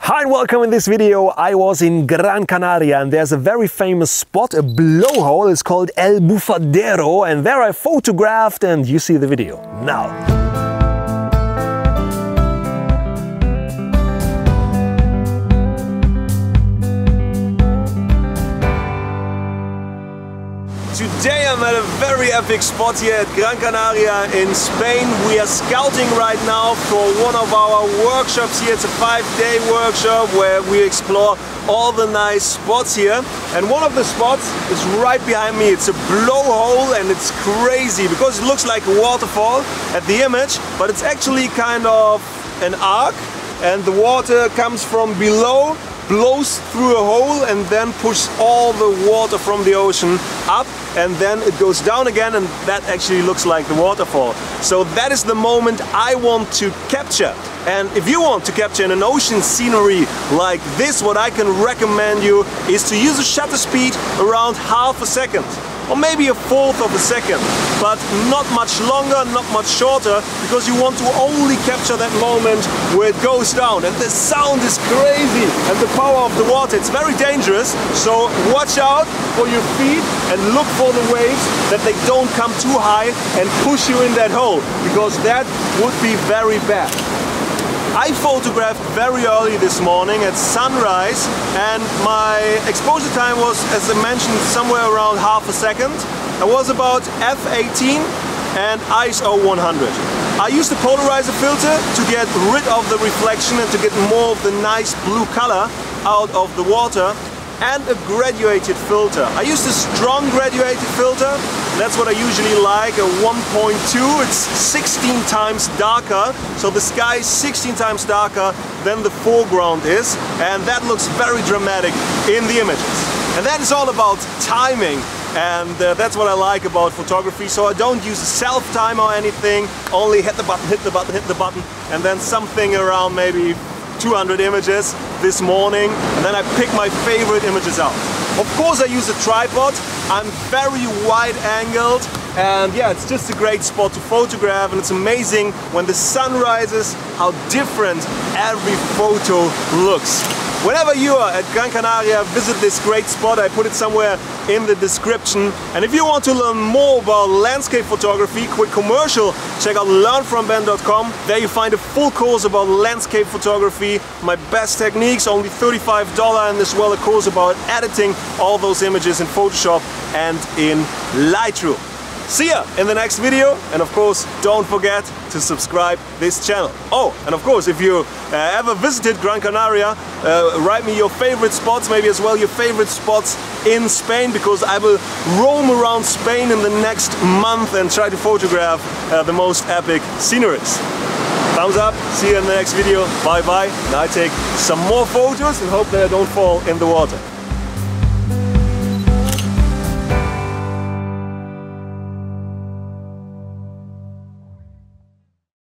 Hi and welcome. In this video I was in Gran Canaria and there's a very famous spot, a blowhole. It's called El Buffadero, and there I photographed, and you see the video now. Today I'm at a very epic spot here at Gran Canaria in Spain. We are scouting right now for one of our workshops here. It's a 5-day workshop where we explore all the nice spots here. And one of the spots is right behind me. It's a blowhole and it's crazy because it looks like a waterfall at the image, but it's actually kind of an arc, and the water comes from below, blows through a hole and then pushes all the water from the ocean up, and then it goes down again, and that actually looks like the waterfall. So that is the moment I want to capture. And if you want to capture an ocean scenery like this, what I can recommend you is to use a shutter speed around ½ a second. Or maybe a fourth of a second, but not much longer, not much shorter, because you want to only capture that moment where it goes down. And the sound is crazy, and the power of the water, it's very dangerous. So watch out for your feet and look for the waves, that they don't come too high and push you in that hole, because that would be very bad. I photographed very early this morning at sunrise, and my exposure time was, as I mentioned, somewhere around ½ a second. I was about f/18 and ISO 100. I used a polarizer filter to get rid of the reflection and to get more of the nice blue color out of the water, and a graduated filter. I used a strong graduated filter. That's what I usually like, a 1.2. It's 16 times darker, so the sky is 16 times darker than the foreground is, and that looks very dramatic in the images. And that is all about timing, and that's what I like about photography. So I don't use a self-timer or anything, only hit the button, hit the button, hit the button, and then something around maybe 200 images this morning, and then I pick my favorite images out. Of course I use a tripod. I'm very wide angled, and yeah, it's just a great spot to photograph, and it's amazing when the sun rises how different every photo looks. Whenever you are at Gran Canaria, visit this great spot. I put it somewhere in the description. And if you want to learn more about landscape photography, quick commercial, check out learnfromben.com. There you find a full course about landscape photography, my best techniques, only $35, and as well a course about editing all those images in Photoshop and in Lightroom. See ya in the next video, and of course don't forget to subscribe this channel. Oh, and of course if you ever visited Gran Canaria, write me your favorite spots, maybe as well your favorite spots in Spain, because I will roam around Spain in the next month and try to photograph the most epic sceneries. Thumbs up, see you in the next video, bye bye, and I take some more photos and hope that I don't fall in the water.